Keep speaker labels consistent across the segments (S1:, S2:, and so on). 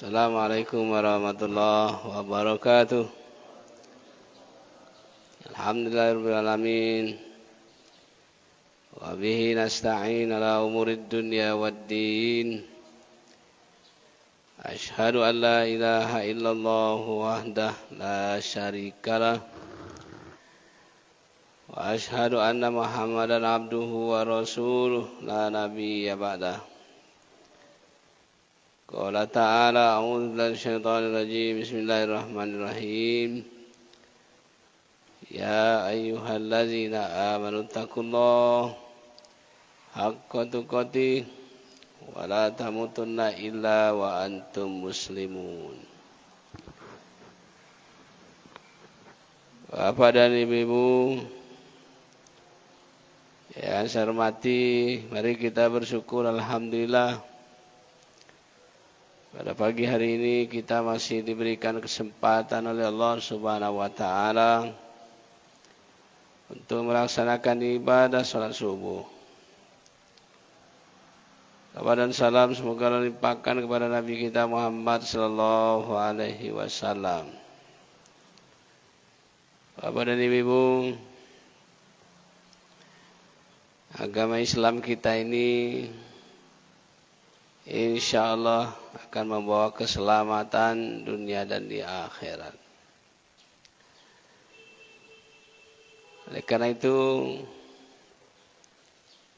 S1: Assalamualaikum warahmatullahi wabarakatuh. Alhamdulillahirabbil alamin. Wa bihi nasta'in ala umurid dunya waddin. Asyhadu an la ilaha illallah wahdah la syarikalah. Wa asyhadu anna Muhammadan abduhu wa rasuluh la nabiyya ba'dah. Qala ta'ala a'udzu billahi minasyaitonir rajim. Bismillahirrahmanirrahim. Ya ayyuhalladzina amanu taqullaha haqqa tuqatih wa la tamutunna illa wa antum muslimun. Bapak dan Ibu yang saya hormati, mari kita bersyukur alhamdulillah. Pada pagi hari ini kita masih diberikan kesempatan oleh Allah Subhanahu wa taala untuk melaksanakan ibadah salat subuh. Kabar dan salam semoga dilimpahkan kepada Nabi kita Muhammad sallallahu alaihi wasallam. Bapak dan Ibu, agama Islam kita ini insyaallah akan membawa keselamatan dunia dan di akhirat. Oleh karena itu,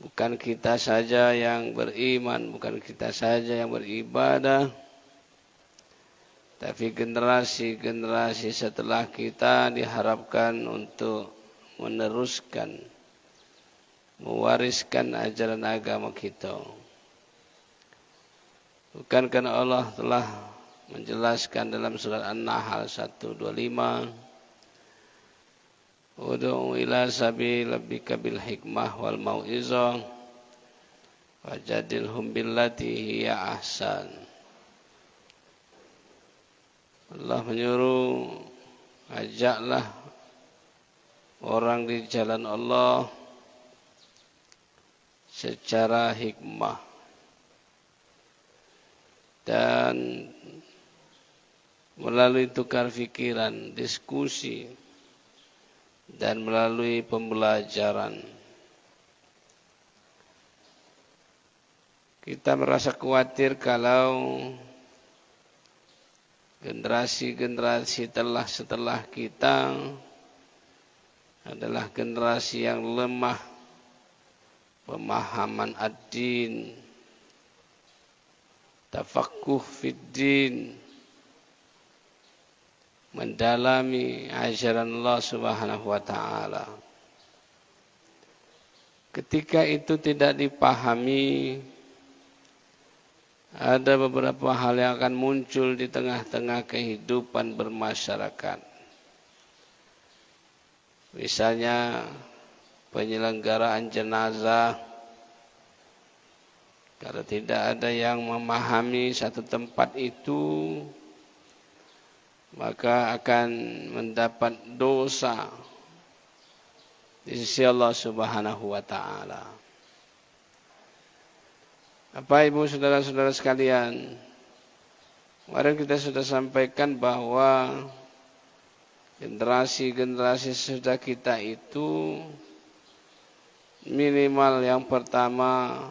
S1: bukan kita saja yang beriman, bukan kita saja yang beribadah, tapi generasi-generasi setelah kita diharapkan untuk meneruskan, mewariskan ajaran agama kita. Bukan karena Allah telah menjelaskan dalam surat An-Nahl 125, Ud'u ila sabil rabbika bil hikmah wal mau'izah wajadilhum billati hiya ahsan. Allah menyuruh, ajaklah orang di jalan Allah secara hikmah dan melalui tukar fikiran, diskusi, dan melalui pembelajaran. Kita merasa khawatir kalau generasi-generasi setelah kita adalah generasi yang lemah pemahaman ad-din, tafaqquh fid-din, mendalami ajaran Allah Subhanahu wa taala. Ketika itu tidak dipahami, ada beberapa hal yang akan muncul di tengah-tengah kehidupan bermasyarakat. Misalnya penyelenggaraan jenazah, kalau tidak ada yang memahami satu tempat itu, maka akan mendapat dosa di sisi Allah Subhanahu wa taala. Bapak Ibu saudara-saudara sekalian, kemarin kita sudah sampaikan bahwa generasi-generasi sesudah kita itu minimal yang pertama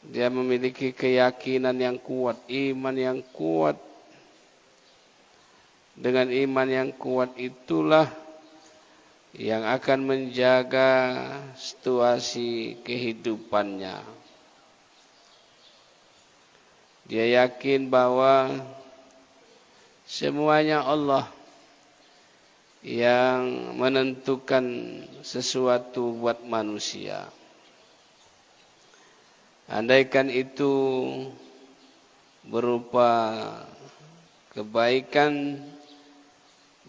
S1: dia memiliki keyakinan yang kuat, iman yang kuat. Dengan iman yang kuat itulah yang akan menjaga situasi kehidupannya. Dia yakin bahwa semuanya Allah yang menentukan sesuatu buat manusia. Andaikan itu berupa kebaikan,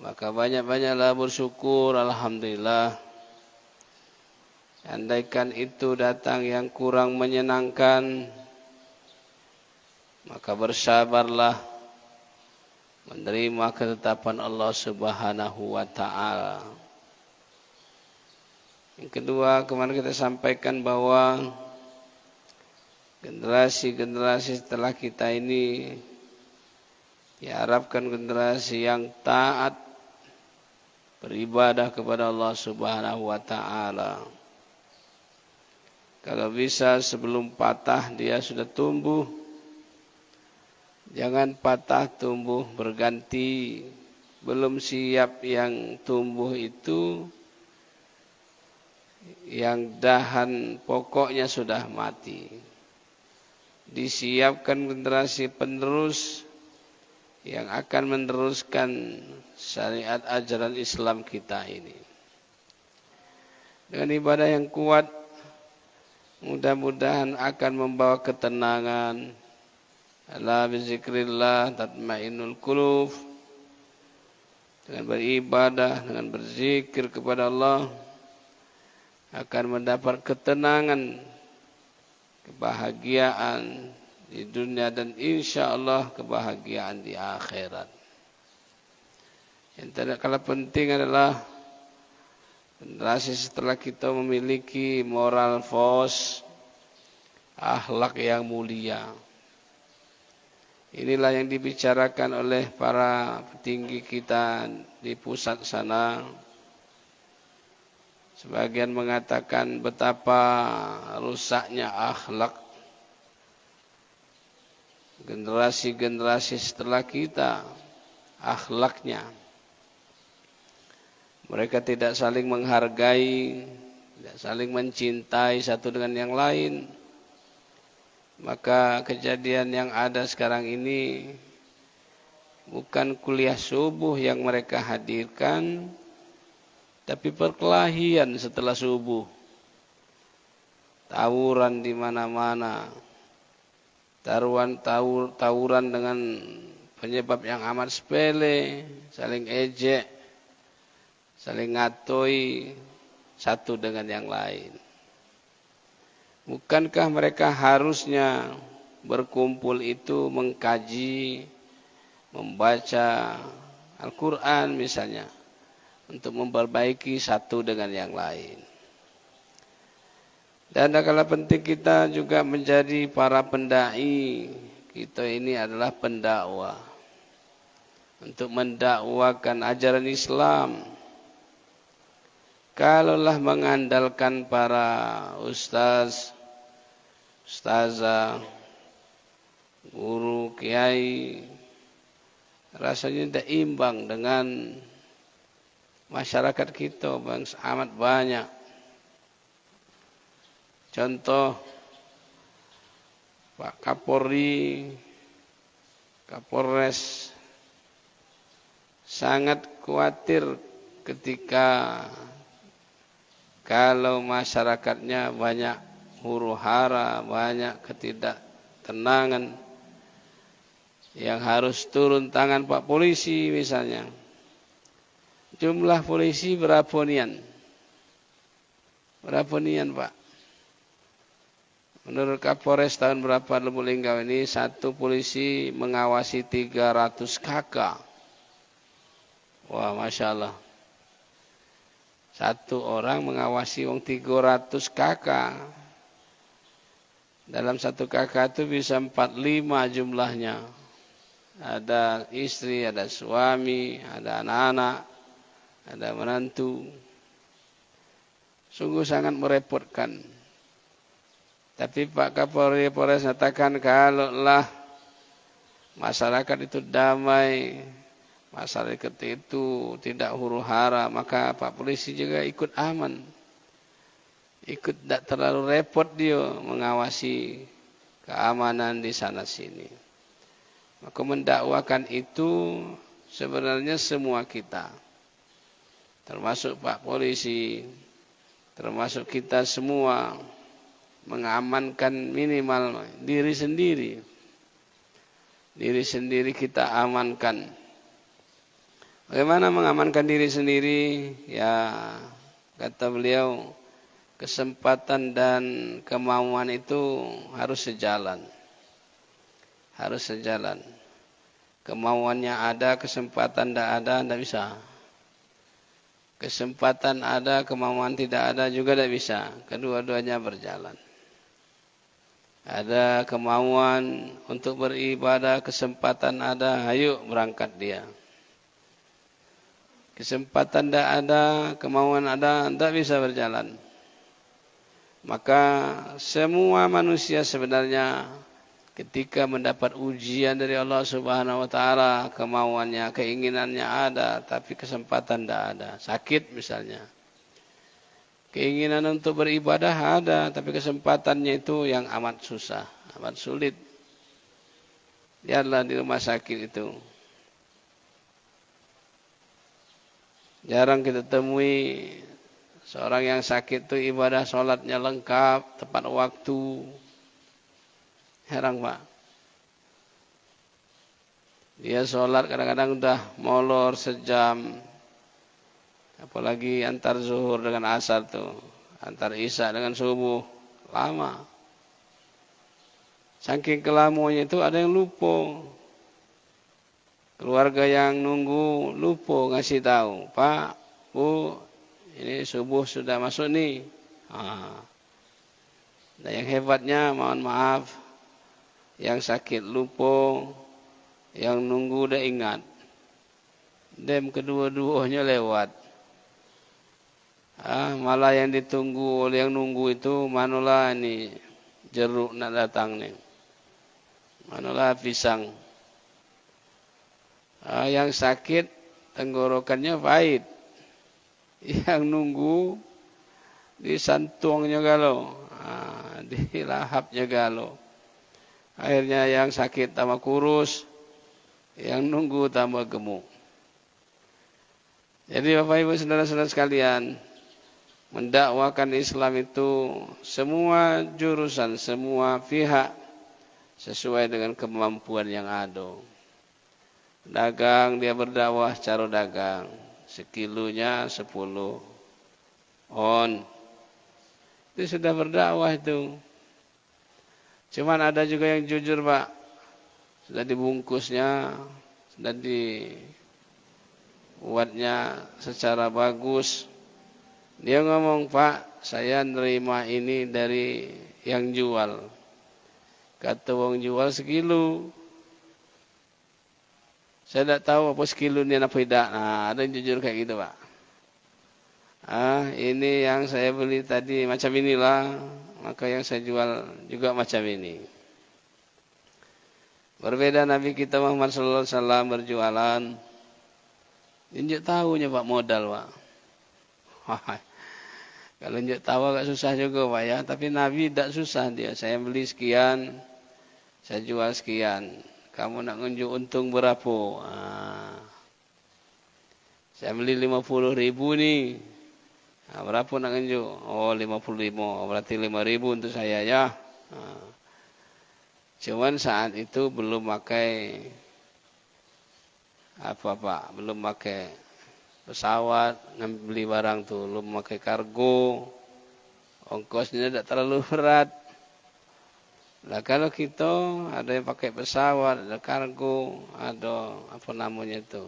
S1: maka banyak-banyaklah bersyukur, alhamdulillah. Andaikan itu datang yang kurang menyenangkan, maka bersabarlah menerima ketetapan Allah Subhanahu wa taala. Yang kedua, kemarin kita sampaikan bahwa generasi-generasi setelah kita ini Diharapkan generasi yang taat beribadah kepada Allah Subhanahu wa taala. Kalau bisa sebelum patah dia sudah tumbuh. Jangan patah tumbuh berganti. Belum siap yang tumbuh itu, yang dahan pokoknya sudah mati. Disiapkan generasi penerus yang akan meneruskan syariat ajaran Islam kita ini. Dengan ibadah yang kuat, mudah-mudahan akan membawa ketenangan. Ala bizikrillah tatmainnul qulub. Dengan beribadah, dengan berzikir kepada Allah, akan mendapat ketenangan, kebahagiaan di dunia dan insya Allah kebahagiaan di akhirat. Yang tidak kalah penting adalah generasi setelah kita memiliki moral fos, akhlak yang mulia. Inilah yang dibicarakan oleh para petinggi kita di pusat sana. Sebagian mengatakan betapa rusaknya akhlak generasi-generasi setelah kita, akhlaknya. Mereka tidak saling menghargai, tidak saling mencintai satu dengan yang lain. Maka kejadian yang ada sekarang ini bukan kuliah subuh yang mereka hadirkan, tapi perkelahian setelah subuh. Tawuran di mana-mana. Tawuran dengan penyebab yang amat sepele, saling ejek, saling ngatoi satu dengan yang lain. Bukankah mereka harusnya berkumpul itu mengkaji, membaca Al-Quran misalnya, untuk memperbaiki satu dengan yang lain. Dan kala penting kita juga menjadi para pendai. Kita ini adalah pendakwah. Untuk mendakwakan ajaran Islam. Kalaulah mengandalkan para ustaz, ustazah, guru, kiai, rasanya tidak imbang dengan masyarakat kita yang amat banyak. Contoh Pak Kapolri, Kapolres sangat khawatir ketika kalau masyarakatnya banyak huru-hara, banyak ketidaktenangan, yang harus turun tangan Pak Polisi misalnya. Jumlah polisi berapa nian? Berapa nian Pak? Menurut Kapolres tahun berapa Lubuk Linggau ini, satu polisi mengawasi 300 kakak. Wah, Masya Allah. Satu orang mengawasi 300 kakak. Dalam satu kakak itu bisa 45 jumlahnya. Ada istri, ada suami, ada anak-anak, ada menantu. Sungguh sangat merepotkan. Tapi Pak Kapolri Polres nyatakan kalaulah masyarakat itu damai, masyarakat itu tidak huru-hara, maka Pak Polisi juga ikut aman. Ikut tidak terlalu repot dia mengawasi keamanan di sana sini. Maka mendakwakan itu sebenarnya semua kita. Termasuk Pak Polisi, termasuk kita semua. Mengamankan minimal diri sendiri. Diri sendiri kita amankan. Bagaimana mengamankan diri sendiri? Ya, kata beliau, kesempatan dan kemauan itu harus sejalan. Harus sejalan. Kemauannya ada, kesempatan tidak ada, tidak bisa. Kesempatan ada, kemauan tidak ada juga tidak bisa. Kedua-duanya berjalan. Ada kemauan untuk beribadah, kesempatan ada, ayo berangkat dia. Kesempatan tidak ada, kemauan ada, tidak bisa berjalan. Maka semua manusia sebenarnya ketika mendapat ujian dari Allah Subhanahu wa taala, kemauannya, keinginannya ada, tapi kesempatan tidak ada. Sakit misalnya. Keinginan untuk beribadah ada, tapi kesempatannya itu yang amat susah, amat sulit. Lihatlah di rumah sakit itu. Jarang kita temui seorang yang sakit itu ibadah sholatnya lengkap, tepat waktu. Heran Pak. Dia sholat kadang-kadang udah molor sejam. Apalagi antar zuhur dengan asar tuh. Antar isya dengan subuh. Lama. Saking kelamuannya itu ada yang lupa. Keluarga yang nunggu lupa ngasih tahu. Pak, Bu, ini subuh sudah masuk nih. Nah yang hebatnya mohon maaf. Yang sakit lupa. Yang nunggu udah ingat. Dem kedua-duanya lewat. Malah yang ditunggu oleh yang nunggu itu manalah ini jeruk nak datang nih. Manalah pisang. Yang sakit tenggorokannya pahit. Yang nunggu disantuangnya galau. Dilahapnya galau. Akhirnya yang sakit tambah kurus. Yang nunggu tambah gemuk. Jadi Bapak Ibu saudara-saudara sekalian, mendakwakan Islam itu semua jurusan, semua pihak sesuai dengan kemampuan yang ada. Dagang dia berdakwah cara dagang, sekilonya 10 on. Itu sudah berdakwah itu. Cuman ada juga yang jujur Pak, sudah dibungkusnya, sudah dibuatnya secara bagus. Dia ngomong, Pak, saya nerima ini dari yang jual. Kata wong jual sekilo. Saya tidak tahu apa sekilo ini apa tidak. Nah, ada yang jujur kayak gitu, Pak. Ini yang saya beli tadi macam inilah, maka yang saya jual juga macam ini. Berbeda Nabi kita Muhammad sallallahu alaihi wasallam berjualan. Injak tahunya Pak modal, Pak. Kalau injak tahu agak susah juga Pak ya, tapi Nabi tidak susah dia. Saya beli sekian, saya jual sekian. Kamu nak ngunjuk untung berapa? Saya beli 50.000 nih. Berapa nak ngunjuk? Oh 55, berarti 5.000 untuk saya ya. Cuman saat itu belum pakai apa Pak, belum pakai pesawat, beli barang tuh, belum pakai kargo, ongkosnya tidak terlalu berat. Nah kalau kita ada yang pakai pesawat, ada kargo, ada apa namanya itu,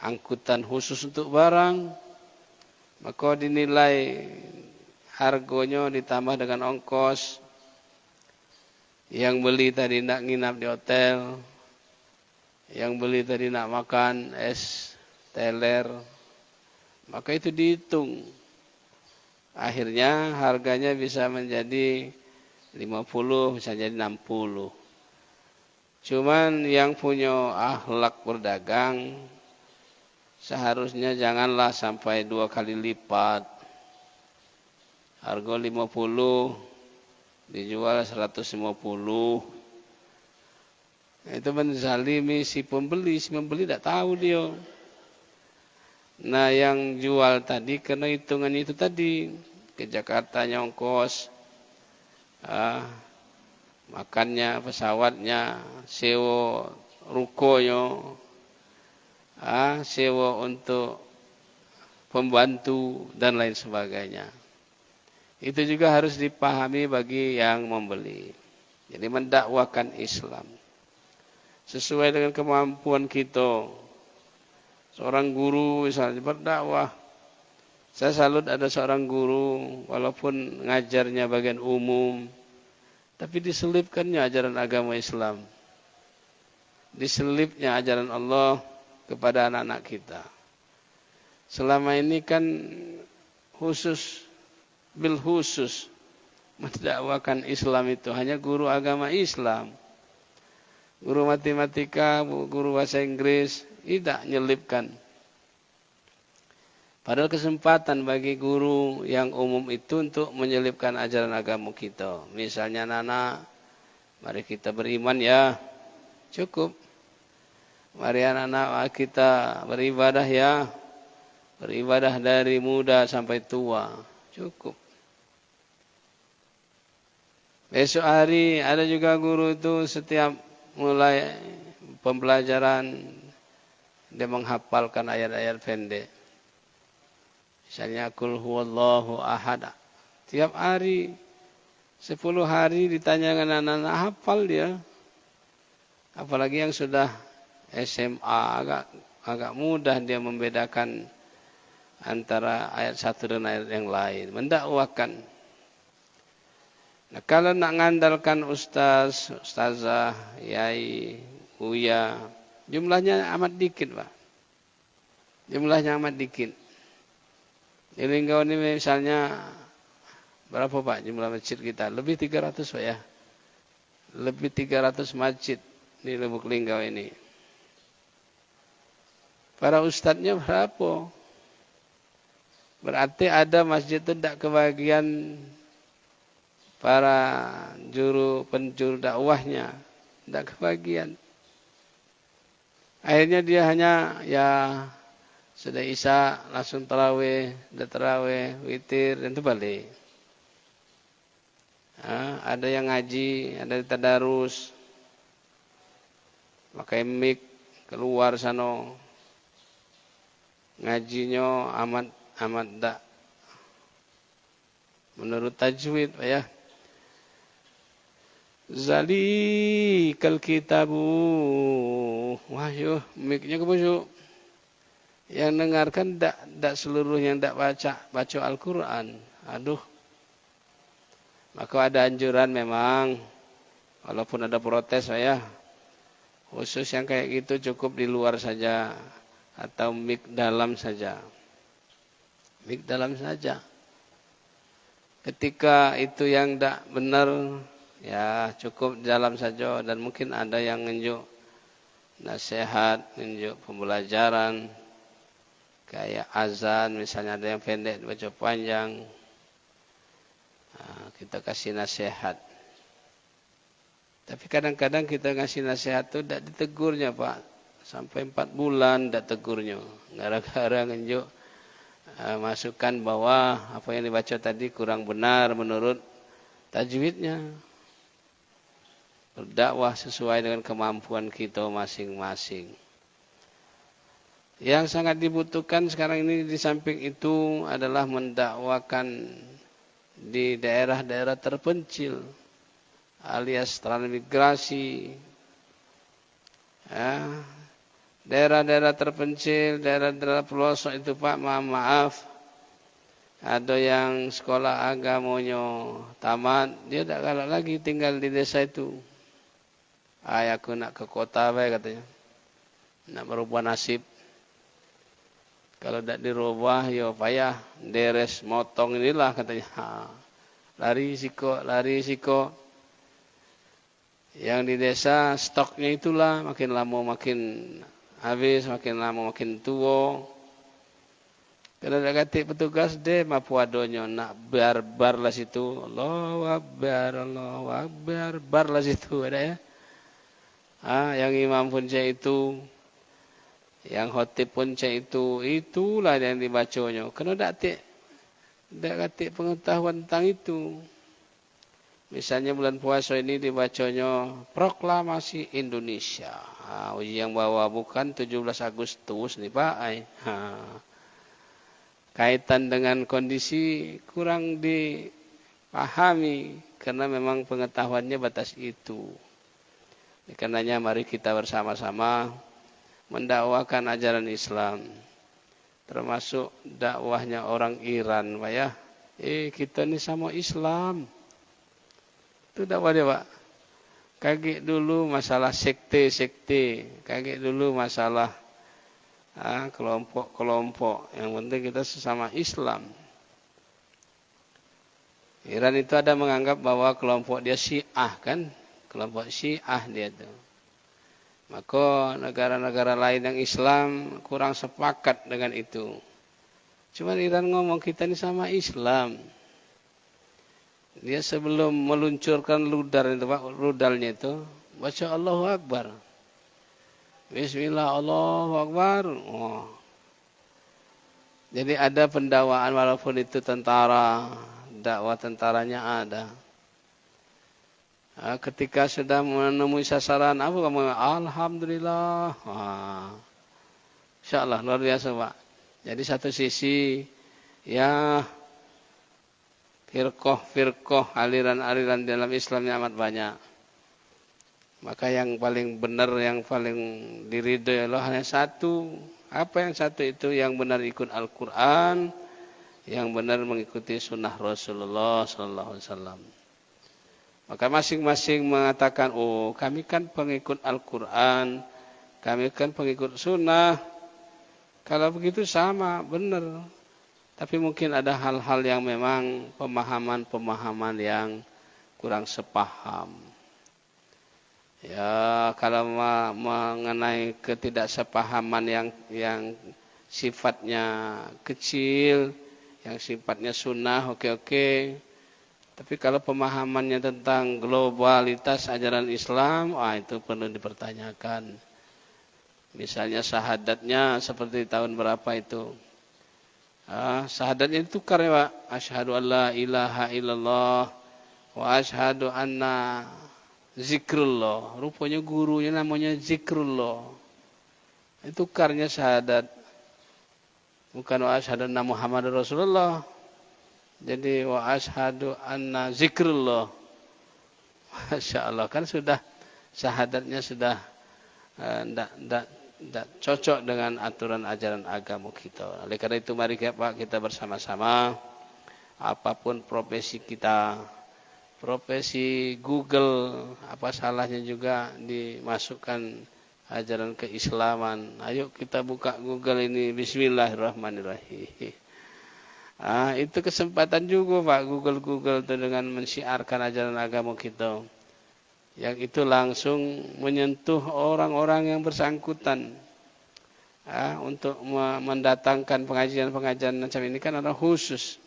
S1: angkutan khusus untuk barang, maka dinilai harganya ditambah dengan ongkos. Yang beli tadi nak nginap di hotel, yang beli tadi nak makan es teler, maka itu dihitung. Akhirnya harganya bisa menjadi 50, bisa jadi 60. Cuman yang punya akhlak berdagang seharusnya janganlah sampai 2 kali lipat. Harga 50 dijual 150. Itu menzalimi si pembeli tidak tahu dia. Nah yang jual tadi kena hitungan itu tadi, ke Jakarta ongkos, makannya, pesawatnya, sewa rukonya, sewa untuk pembantu dan lain sebagainya. Itu juga harus dipahami bagi yang membeli. Jadi mendakwakan Islam sesuai dengan kemampuan kita. Seorang guru misalnya berdakwah Saya salut ada seorang guru, walaupun ngajarnya bagian umum, tapi diselipkannya ajaran agama Islam. Diselipnya ajaran Allah kepada anak-anak kita. Selama ini kan bil khusus mendakwakan Islam itu hanya guru agama Islam. Guru matematika, guru bahasa Inggris, tidak nyelipkan. Padahal kesempatan bagi guru yang umum itu untuk menyelipkan ajaran agama kita. Misalnya anak-anak, mari kita beriman ya, cukup. Mari anak-anak kita beribadah ya, beribadah dari muda sampai tua, cukup. Besok hari ada juga guru itu setiap mulai pembelajaran dia menghafalkan ayat-ayat pendek. Misalnya kul huwallahu ahad. Tiap hari 10 hari ditanyakan anak-anak hafal dia. Apalagi yang sudah SMA agak mudah dia membedakan antara ayat satu dan ayat yang lain, mendakwakan. Nah, kalau nak ngandalkan ustaz, ustazah, yai, uya, jumlahnya amat dikit, Pak. Jumlahnya amat dikit. Di Linggau ini misalnya berapa Pak jumlah masjid kita? Lebih 300 Pak ya. Lebih 300 masjid di Lubuk Linggau ini. Para ustadznya berapa? Berarti ada masjid itu tidak kebagian para penjuru dakwahnya. Tidak kebagian. Akhirnya dia hanya ya sudah isya langsung tarawih, witir dan itu balik. Nah, ada yang ngaji, ada yang tadarus, pakai mic keluar sana, ngajinya amat tak menurut tajwid, Pak ya. Zalikal kitabu, wahyu, mic-nya kebusuk. Yang dengarkan tidak seluruhnya tidak baca Al-Quran. Aduh. Maka ada anjuran memang. Walaupun ada protes saya. Khusus yang kayak gitu cukup di luar saja. Atau mic dalam saja. Mic dalam saja. Ketika itu yang tidak benar. Ya cukup dalam saja. Dan mungkin ada yang nunjuk nasihat, nunjuk pembelajaran. Kayak azan, misalnya ada yang pendek, baca panjang. Nah, kita kasih nasihat. Tapi kadang-kadang kita kasih nasihat itu tidak ditegurnya Pak. Sampai 4 bulan tidak tegurnya. Gara-gara nunjuk masukkan bahwa apa yang dibaca tadi kurang benar menurut tajwidnya. Berdakwah sesuai dengan kemampuan kita masing-masing. Yang sangat dibutuhkan sekarang ini di samping itu adalah mendakwakan di daerah-daerah terpencil alias transmigrasi. Ya, daerah-daerah terpencil, daerah-daerah pelosok itu Pak, maaf. Ada yang sekolah agamanya tamat, dia tidak galak lagi tinggal di desa itu. Aku nak ke kota baik katanya. Nak merubah nasib. Kalau tidak dirubah, ya payah, deres, motong inilah katanya. Lari siko. Yang di desa stoknya itulah makin lama makin habis, makin lama makin tua. Kalau ada kata petugas deh, mapu adonyo nak bar lah situ. Allahu Akbar, bar lah situ ada ya. Yang imam pun itu. Yang khotib pun itulah yang dibacanya. Kena tak kata pengetahuan tentang itu. Misalnya bulan puasa ini dibacanya Proklamasi Indonesia. Yang bawa bukan 17 Agustus nih Pak. Kaitan dengan kondisi kurang dipahami karena memang pengetahuannya batas itu. Karenanya mari kita bersama-sama mendakwakan ajaran Islam. termasuk dakwahnya orang Iran, Pak ya. Kita ini sama Islam. Itu dakwah dia, Pak. Kaget dulu masalah sekte-sekte, kaget dulu masalah kelompok-kelompok. Yang penting kita sesama Islam. Iran itu ada menganggap bahwa kelompok dia Syiah kan, kelompok Syiah dia itu. Maka negara-negara lain yang Islam kurang sepakat dengan itu. Cuman Iran ngomong kita ini sama Islam. Dia sebelum meluncurkan rudalnya itu baca Allahu Akbar. Bismillah Allahu Akbar. Oh. Jadi ada pendakwaan walaupun itu tentara, dakwah tentaranya ada. Ketika sudah menemui sasaran, apa kamu? Alhamdulillah. Insyaallah luar biasa, Pak. Jadi satu sisi ya firqah aliran-aliran dalam Islamnya amat banyak. Maka yang paling benar, yang paling diridhoi Allah hanya satu. Apa yang satu itu? Yang benar ikut Al-Quran, yang benar mengikuti sunnah Rasulullah Sallallahu Alaihi Wasallam. Maka masing-masing mengatakan, oh kami kan pengikut Al-Quran, kami kan pengikut sunnah. Kalau begitu sama, benar. Tapi mungkin ada hal-hal yang memang pemahaman-pemahaman yang kurang sepaham. Ya, kalau mengenai ketidaksepahaman yang sifatnya kecil, yang sifatnya sunnah, oke. Tapi kalau pemahamannya tentang globalitas ajaran Islam, itu perlu dipertanyakan. Misalnya syahadatnya seperti tahun berapa itu? Syahadatnya ditukar ya Pak. Asyhadu an la ilaha illallah wa asyhadu anna zikrullah. Rupanya gurunya namanya zikrullah. Tukarnya syahadat. Bukan wa asyhadu anna Muhammadar Rasulullah. Jadi wa asyhadu anna zikrullah. Masya Allah, kan sudah syahadatnya sudah tidak cocok dengan aturan ajaran agama kita. Oleh karena itu mari Pak kita bersama-sama, apapun profesi kita, profesi Google, apa salahnya juga dimasukkan ajaran keislaman. Ayo kita buka Google ini, bismillahirrahmanirrahim. Itu kesempatan juga Pak, Google itu dengan mensiarkan ajaran agama kita. Yang itu langsung menyentuh orang-orang yang bersangkutan. Untuk mendatangkan pengajian-pengajian macam ini kan ada khusus.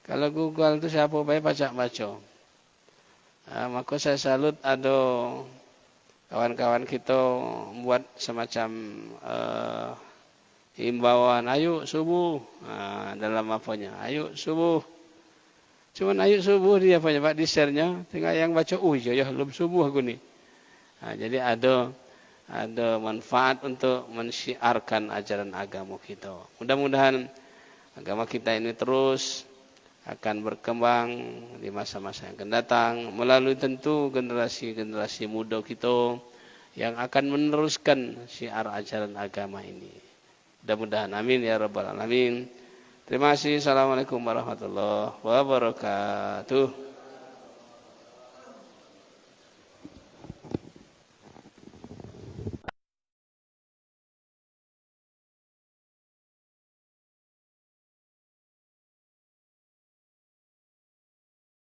S1: Kalau Google itu siapa baik baca. Maka saya salut ada kawan-kawan kita buat semacam himbauan, ayo subuh. Dalam apanya? Ayo subuh. Cuman ayo subuh dia banyak Pak di share-nya, tinggal yang baca, ya belum subuh aku nih. Jadi ada manfaat untuk mensiarkan ajaran agama kita. Mudah-mudahan agama kita ini terus akan berkembang di masa-masa yang akan datang melalui tentu generasi-generasi muda kita yang akan meneruskan syiar ajaran agama ini. Mudah-mudahan amin ya rabbal alamin. Terima kasih. Assalamualaikum warahmatullahi wabarakatuh.